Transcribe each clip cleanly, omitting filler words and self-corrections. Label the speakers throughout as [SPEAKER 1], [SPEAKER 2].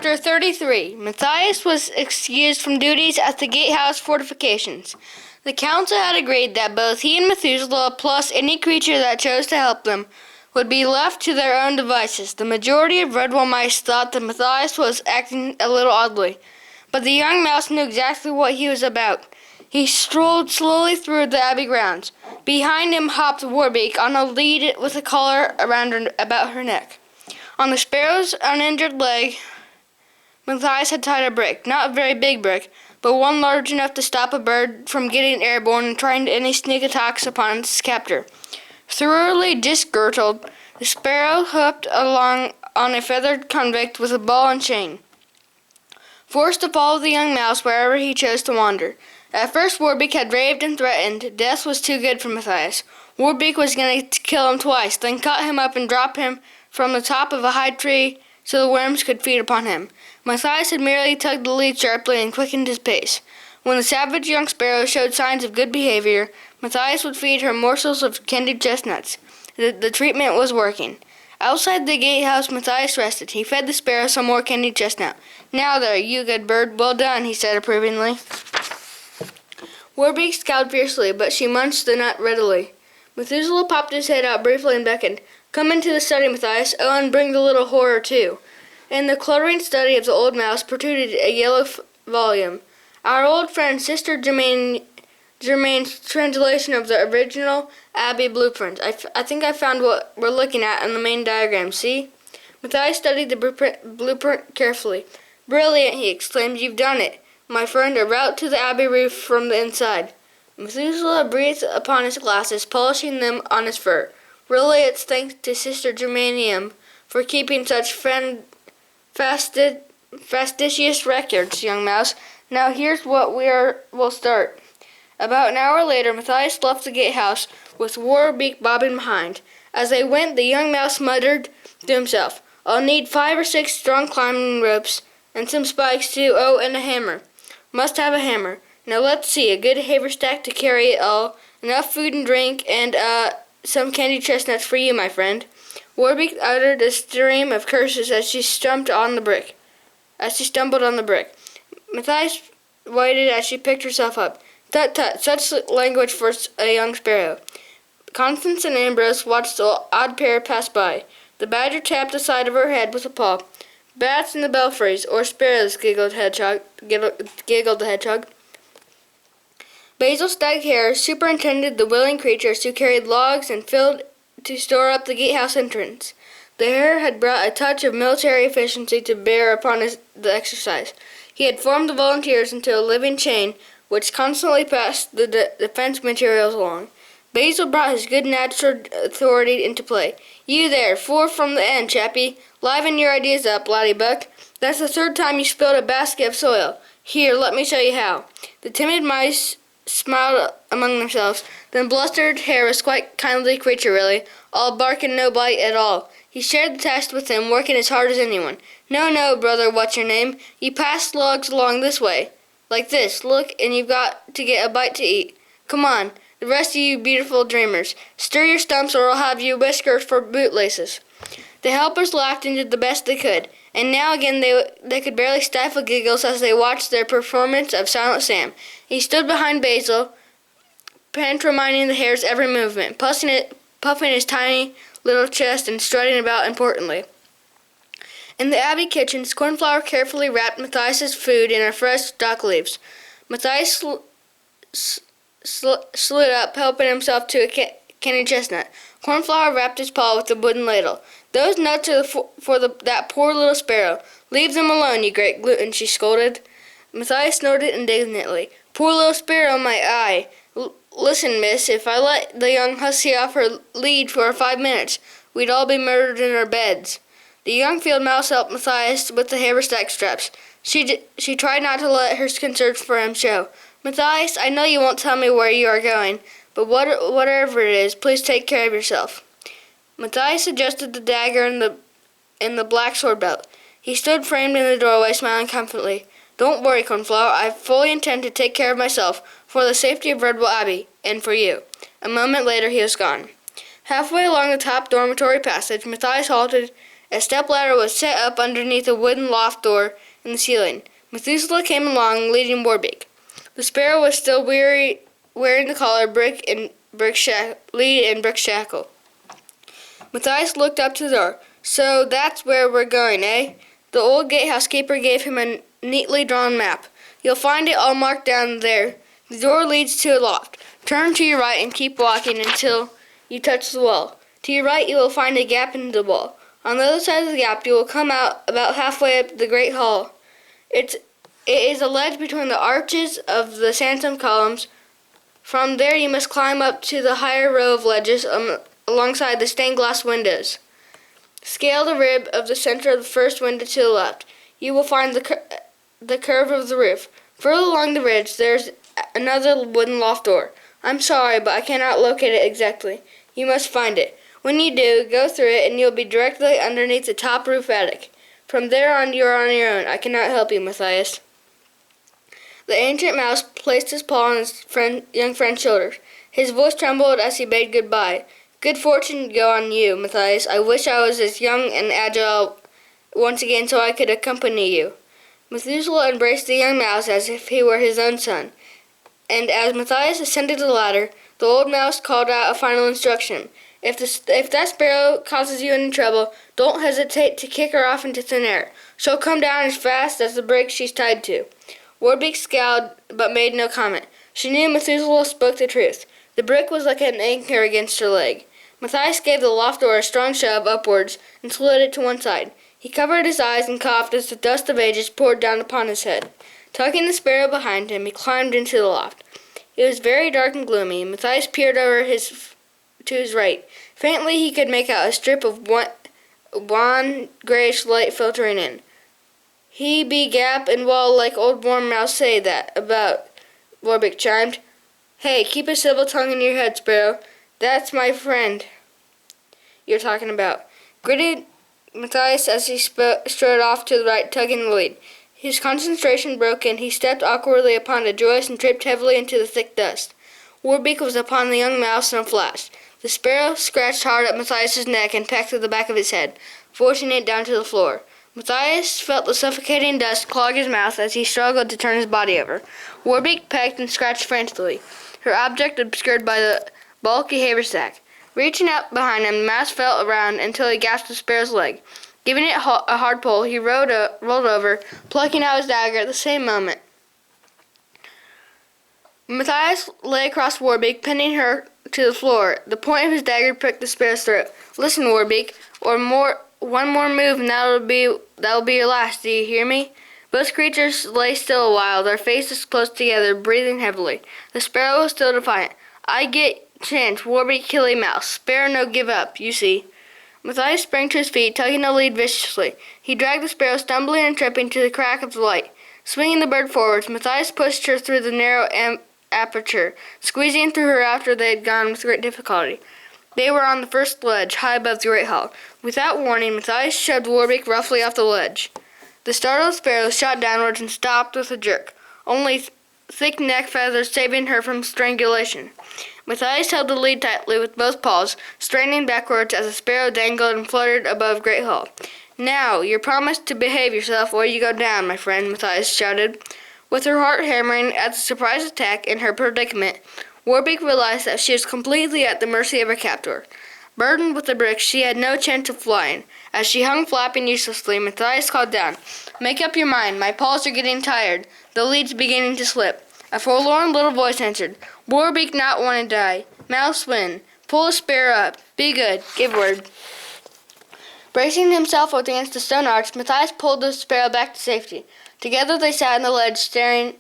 [SPEAKER 1] Chapter 33. Matthias was excused from duties at the gatehouse fortifications. The council had agreed that both he and Methuselah, plus any creature that chose to help them, would be left to their own devices. The majority of Redwall mice thought that Matthias was acting a little oddly, but the young mouse knew exactly what he was about. He strolled slowly through the abbey grounds. Behind him hopped Warbeck on a lead with a collar about her neck. On the sparrow's uninjured leg, Matthias had tied a brick, not a very big brick, but one large enough to stop a bird from getting airborne and trying any sneak attacks upon its captor. Thoroughly disgirdled, the sparrow hopped along on a feathered convict with a ball and chain, forced to follow the young mouse wherever he chose to wander. At first Warbeck had raved and threatened. Death was too good for Matthias. Warbeck was going to kill him twice, then cut him up and drop him from the top of a high tree so the worms could feed upon him. Matthias had merely tugged the lead sharply and quickened his pace. When the savage young sparrow showed signs of good behavior, Matthias would feed her morsels of candied chestnuts. The treatment was working. Outside the gatehouse, Matthias rested. He fed the sparrow some more candied chestnut. "Now there, you good bird, well done," he said approvingly. Warbeck scowled fiercely, but she munched the nut readily. Methuselah popped his head out briefly and beckoned. "Come into the study, Matthias. Oh, and bring the little horror, too." In the cluttering study of the old mouse protruded a yellow volume. Our old friend Sister Germain's translation of the original Abbey blueprint. I think I found what we're looking at in the main diagram, see? Matthias studied the blueprint carefully. "Brilliant," he exclaimed. "You've done it, my friend, a route to the Abbey roof from the inside." Methuselah breathed upon his glasses, polishing them on his fur. "Really, it's thanks to Sister Germanium for keeping such fastidious records, young mouse. Now here's what we'll start." About an hour later, Matthias left the gatehouse with Warbeck bobbing behind. As they went, the young mouse muttered to himself, "I'll need 5 or 6 strong climbing ropes, and some spikes too, oh, and a hammer. Must have a hammer. Now let's see, a good haversack to carry it all, enough food and drink, and, some candied chestnuts for you, my friend." Warbeck uttered a stream of curses as she stumbled on the brick. Matthias waited as she picked herself up. "Tut, tut, such language for a young sparrow." Constance and Ambrose watched the odd pair pass by. The badger tapped the side of her head with a paw. "Bats in the belfries, or sparrows," giggled the hedgehog. Basil Staghair superintended the willing creatures who carried logs and filled to store up the gatehouse entrance. The hare had brought a touch of military efficiency to bear upon the exercise. He had formed the volunteers into a living chain which constantly passed the defense materials along. Basil brought his good natured authority into play. "You there, 4 from the end, chappie. Liven your ideas up, laddie buck. That's the 3rd time you spilled a basket of soil. Here, let me show you how." The timid mice smiled among themselves. Then blustered hare was quite a kindly creature, really, all bark and no bite at all. He shared the task with him, working as hard as anyone. No, brother what's-your-name, you pass logs along this way. Like this, look, and you've got to get a bite to eat. Come on, the rest of you beautiful dreamers. Stir your stumps or I'll have you whiskers for bootlaces." The helpers laughed and did the best they could, and now again they could barely stifle giggles as they watched their performance of Silent Sam. He stood behind Basil, pantomiming the hare's every movement, puffing his tiny little chest and strutting about importantly. In the Abbey kitchens, Cornflower carefully wrapped Matthias's food in fresh dock leaves. Matthias slid up, helping himself to a candied chestnut. Cornflower wrapped his paw with the wooden ladle. "Those nuts are for that poor little sparrow. Leave them alone, you great glutton," she scolded. Matthias snorted indignantly. "Poor little sparrow, my eye. Listen, miss, if I let the young hussy off her lead for 5 minutes, we'd all be murdered in our beds." The young field mouse helped Matthias with the haversack straps. She tried not to let her concern for him show. "Matthias, I know you won't tell me where you are going, but whatever it is, please take care of yourself." Matthias adjusted the dagger in the black sword belt. He stood framed in the doorway, smiling confidently. "Don't worry, Cornflower. I fully intend to take care of myself, for the safety of Redwall Abbey, and for you." A moment later he was gone. Halfway along the top dormitory passage, Matthias halted A stepladder was set up underneath a wooden loft door in the ceiling. Methuselah came along, leading Warbeck. The sparrow was still wearing the collar, lead and brick shackle. Matthias looked up to the door. So that's where we're going, eh? The old gatehousekeeper gave him a neatly drawn map. You'll find it all marked down there. The door leads to a loft. Turn to your right and keep walking until you touch the wall. To your right you will find a gap in the wall. On the other side of the gap you will come out about halfway up the great hall. It is a ledge between the arches of the sandstone columns. From there you must climb up to the higher row of ledges alongside the stained glass windows. Scale the rib of the center of the first window to the left. You will find the curve of the roof. Further along the ridge there's another wooden loft door. I'm sorry, but I cannot locate it exactly. You must find it. When you do, go through it and you'll be directly underneath the top roof attic. From there on you are on your own. I cannot help you, Matthias. The ancient mouse placed his paw on his young friend's shoulder. His voice trembled as he bade goodbye. Good fortune go on you, Matthias. I wish I was as young and agile once again so I could accompany you. Methuselah embraced the young mouse as if he were his own son. And as Matthias ascended the ladder, the old mouse called out a final instruction. If that sparrow causes you any trouble, don't hesitate to kick her off into thin air. She'll come down as fast as the brick she's tied to. Warbeck scowled, but made no comment. She knew Methuselah spoke the truth. The brick was like an anchor against her leg. Matthias gave the loft door a strong shove upwards and slid it to one side. He covered his eyes and coughed as the dust of ages poured down upon his head. Tucking the sparrow behind him, he climbed into the loft. It was very dark and gloomy. Matthias peered over to his right. Faintly he could make out a strip of wan grayish light filtering in. He be gap and wall like old warm mouse say that about, Warbeck chimed. Hey, keep a civil tongue in your head, sparrow. That's my friend you're talking about. Gritted Matthias as he strode off to the right, tugging the lead. His concentration broken, he stepped awkwardly upon a joist and tripped heavily into the thick dust. Warbeck was upon the young mouse in a flash. The sparrow scratched hard at Matthias's neck and pecked at the back of his head, forcing it down to the floor. Matthias felt the suffocating dust clog his mouth as he struggled to turn his body over. Warbeck pecked and scratched frantically, her object obscured by the bulky haversack. Reaching out behind him, the mouse felt around until he gasped the sparrow's leg. Giving it a hard pull, he rolled over, plucking out his dagger at the same moment. Matthias lay across Warbeck, pinning her to the floor. The point of his dagger pricked the sparrow's throat. Listen, Warbeck, one more move and that'll be your last, do you hear me? Both creatures lay still a while, their faces close together, breathing heavily. The sparrow was still defiant. I get chance, Warbeck kill a mouse. Sparrow no give up, you see. Matthias sprang to his feet, tugging the lead viciously. He dragged the sparrow, stumbling and tripping, to the crack of the light. Swinging the bird forwards, Matthias pushed her through the narrow aperture, squeezing through her after they had gone with great difficulty. They were on the first ledge, high above the great hall. Without warning, Matthias shoved Warbeck roughly off the ledge. The startled sparrow shot downwards and stopped with a jerk, only thick neck feathers saving her from strangulation. Matthias held the lead tightly with both paws, straining backwards as the sparrow dangled and fluttered above Great Hall. Now, you're promised to behave yourself or you go down, my friend, Matthias shouted. With her heart hammering at the surprise attack and her predicament, Warbeck realized that she was completely at the mercy of her captor. Burdened with the bricks, she had no chance of flying. As she hung flapping uselessly, Matthias called down, Make up your mind, my paws are getting tired. The lead's beginning to slip. A forlorn little voice answered, Warbeck not want to die. Mouse win. Pull the sparrow up. Be good. Give word. Bracing himself against the stone arch, Matthias pulled the sparrow back to safety. Together they sat on the ledge, sharing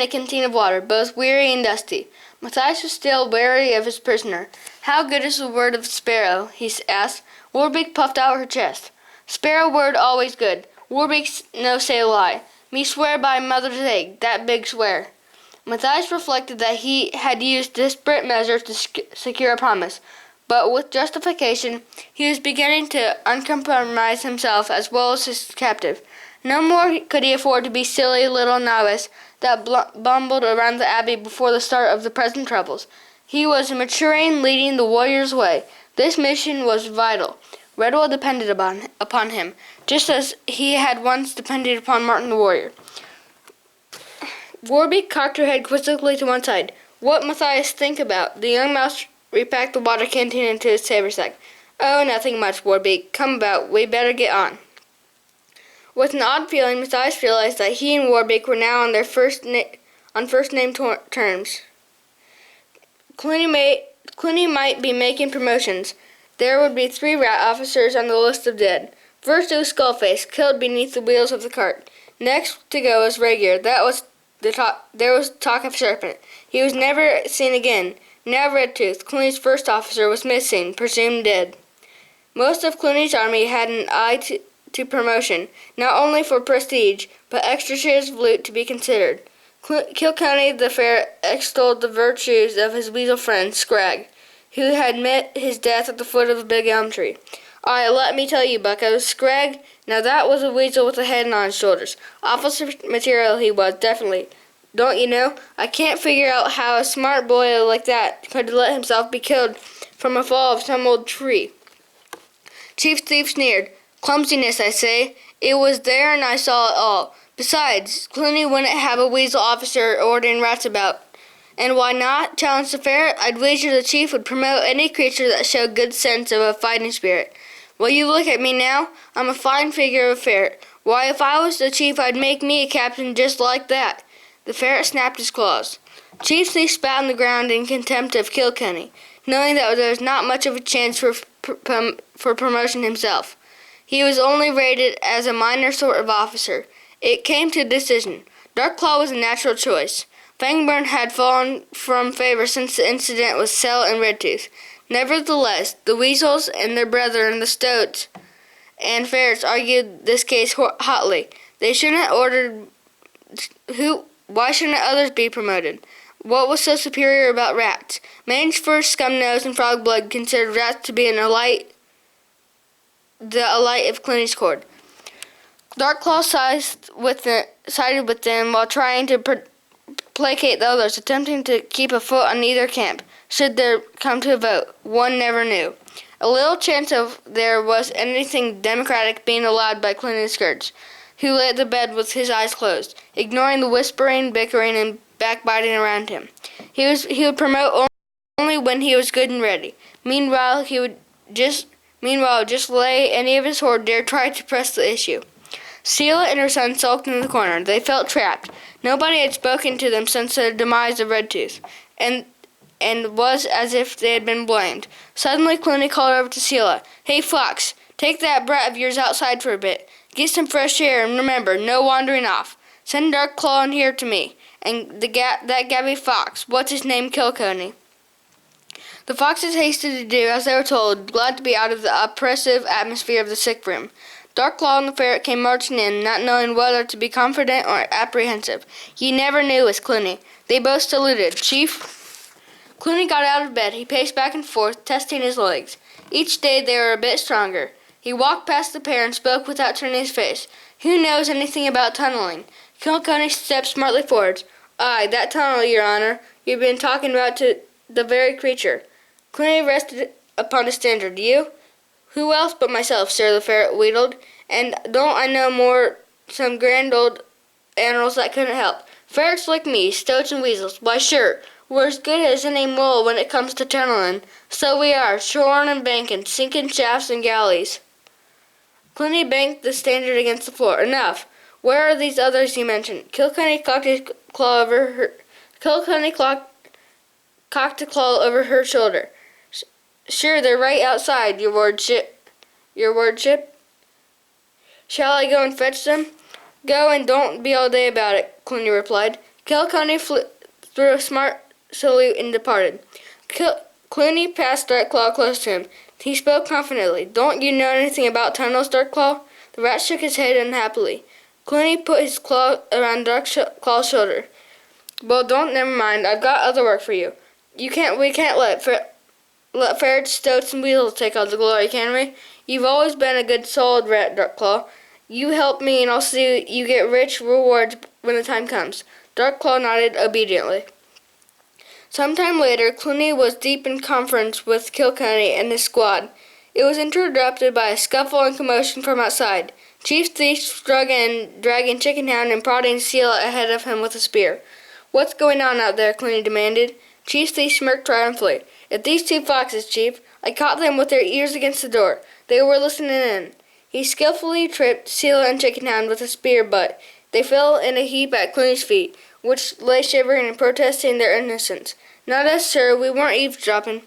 [SPEAKER 1] a canteen of water, both weary and dusty. Matthias was still wary of his prisoner. How good is the word of the sparrow? He asked. Warbeck puffed out her chest. Sparrow word always good. Warbeck no say lie. Me swear by mother's egg, that big swear. Matthias reflected that he had used desperate measures to secure a promise, but with justification, he was beginning to uncompromise himself as well as his captive. No more could he afford to be silly little novice that bumbled around the abbey before the start of the present troubles. He was maturing, leading the warrior's way. This mission was vital. Redwall depended upon him, just as he had once depended upon Martin the warrior. Warbeck cocked her head quizzically to one side. What Matthias think about? The young mouse repacked the water canteen into his haversack. Oh, nothing much, Warbeck. Come about. We better get on. With an odd feeling, Matthias realized that he and Warbeck were now on their first name terms. Clooney might be making promotions. There would be 3 rat officers on the list of dead. First it was Skullface, killed beneath the wheels of the cart. Next to go was Regular. There was talk of Serpent. He was never seen again. Now Redtooth, Clooney's first officer, was missing, presumed dead. Most of Clooney's army had an eye to promotion, not only for prestige, but extra shares of loot to be considered. Kilkenny the Fair extolled the virtues of his weasel friend, Scragg, who had met his death at the foot of a big elm tree. Aye, let me tell you, bucko, Scragg, now that was a weasel with a head on his shoulders. Officer material he was, definitely. Don't you know, I can't figure out how a smart boy like that could let himself be killed from a fall of some old tree. Chief Thief sneered. Clumsiness, I say. It was there and I saw it all. Besides, Clooney wouldn't have a weasel officer ordering rats about. And why not? Challenged the ferret. I'd wager the chief would promote any creature that showed good sense of a fighting spirit. Well, you look at me now. I'm a fine figure of a ferret. Why, if I was the chief, I'd make me a captain just like that. The ferret snapped his claws. Chief Thief spat on the ground in contempt of Kilkenny, knowing that there was not much of a chance for promotion himself. He was only rated as a minor sort of officer. It came to a decision. Darkclaw was a natural choice. Fangburn had fallen from favor since the incident with Cell and Redtooth. Nevertheless, the weasels and their brethren, the stoats and ferrets, argued this case hotly. They shouldn't ordered why shouldn't others be promoted? What was so superior about rats? Mangeford, Scumnose, and Frogblood considered rats to be the elite of Clooney's court. Darkclaw sided with them while trying to placate the others, attempting to keep a foot on either camp, should there come to a vote. One never knew. A little chance of there was anything democratic being allowed by Clooney's skirts, who lay at the bed with his eyes closed, ignoring the whispering, bickering, and backbiting around him. He would promote only when he was good and ready. Meanwhile, just lay any of his horde dare try to press the issue. Seela and her son sulked in the corner. They felt trapped. Nobody had spoken to them since the demise of Redtooth, and was as if they had been blamed. Suddenly, Clooney called over to Seela. Hey, Fox, take that brat of yours outside for a bit. Get some fresh air, and remember, no wandering off. Send Darkclaw in here to me, and that Gabby Fox, what's his name, Kilkenny. The foxes hasted to do as they were told, glad to be out of the oppressive atmosphere of the sick room. Darkclaw and the ferret came marching in, not knowing whether to be confident or apprehensive. He never knew was Clooney. They both saluted. Chief? Clooney got out of bed. He paced back and forth, testing his legs. Each day they were a bit stronger. He walked past the pair and spoke without turning his face. Who knows anything about tunneling? Kilkenny stepped smartly forward. Aye, that tunnel, Your Honor. You've been talking about to the very creature. Clooney rested upon his standard. You? Who else but myself, sir, the ferret wheedled. And don't I know more some grand old animals that couldn't help. Ferrets like me, stoats and weasels. Why, sure, we're as good as any mole when it comes to tunneling. So we are, shoring and banking, sinking shafts and galleys. Clooney banked the standard against the floor. Enough. Where are these others you mentioned? Kilkenny cocked his claw over her. Kilkenny cocked a claw over her shoulder. Sure, they're right outside, your wardship. Your wardship. Shall I go and fetch them? Go and don't be all day about it, Clooney replied. Kilkenny threw a smart salute and departed. Clooney passed Darkclaw close to him. He spoke confidently. Don't you know anything about tunnels, Darkclaw? The rat shook his head unhappily. Clooney put his claw around Darkclaw's shoulder. Well, never mind. I've got other work for you. We can't let ferrets, stoats, and weasels take all the glory, can we? You've always been a good solid rat, Darkclaw. You help me and I'll see you get rich rewards when the time comes. Darkclaw nodded obediently. Some time later, Clooney was deep in conference with Kilkenny and his squad. It was interrupted by a scuffle and commotion from outside. Chief Thief struck in, dragging Chickenhound and prodding Seela ahead of him with a spear. "What's going on out there?" Clooney demanded. Chief Thief smirked triumphantly. "It's these two foxes, Chief. I caught them with their ears against the door. They were listening in." He skillfully tripped Seela and Chickenhound with a spear butt. They fell in a heap at Clooney's feet, which lay shivering and protesting their innocence. "Not us, sir. We weren't eavesdropping.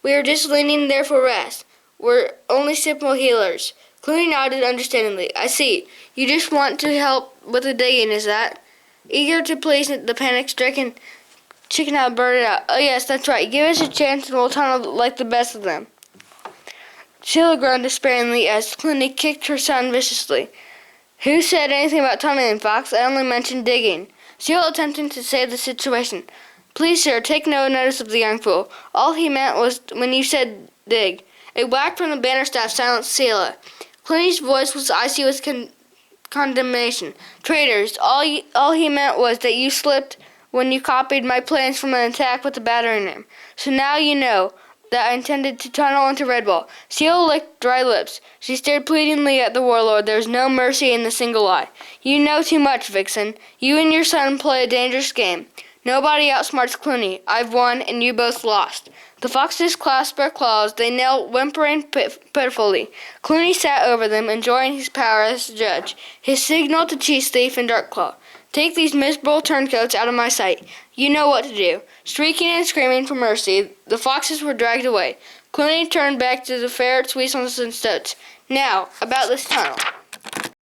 [SPEAKER 1] We were just leaning there for rest. We're only simple healers." Clooney nodded understandingly. "I see. You just want to help with the digging, is that?" Eager to please the panic-stricken Chickenhound blurted out, "Oh yes, that's right. Give us a chance and we'll tunnel like the best of them." Sheila groaned despairingly as Clooney kicked her son viciously. "Who said anything about tunneling, Fox? I only mentioned digging." Sheila attempted to save the situation. "Please, sir, take no notice of the young fool. All he meant was when you said dig." A whack from the banner staff silenced Sheila. Clooney's voice was icy with condemnation. "Traitors! All he meant was that you slipped when you copied my plans from an attack with the battering ram. So now you know that I intended to tunnel into Redwall." Sheila licked dry lips. She stared pleadingly at the warlord. There was no mercy in the single eye. "You know too much, Vixen. You and your son play a dangerous game. Nobody outsmarts Clooney. I've won, and you both lost." The foxes clasped their claws. They knelt, whimpering pitifully. Clooney sat over them, enjoying his power as judge. His signal to Chief Thief and Darkclaw: "Take these miserable turncoats out of my sight. You know what to do." Shrieking and screaming for mercy, the foxes were dragged away. Clooney turned back to the ferrets, weasels, and stoats. "Now, about this tunnel."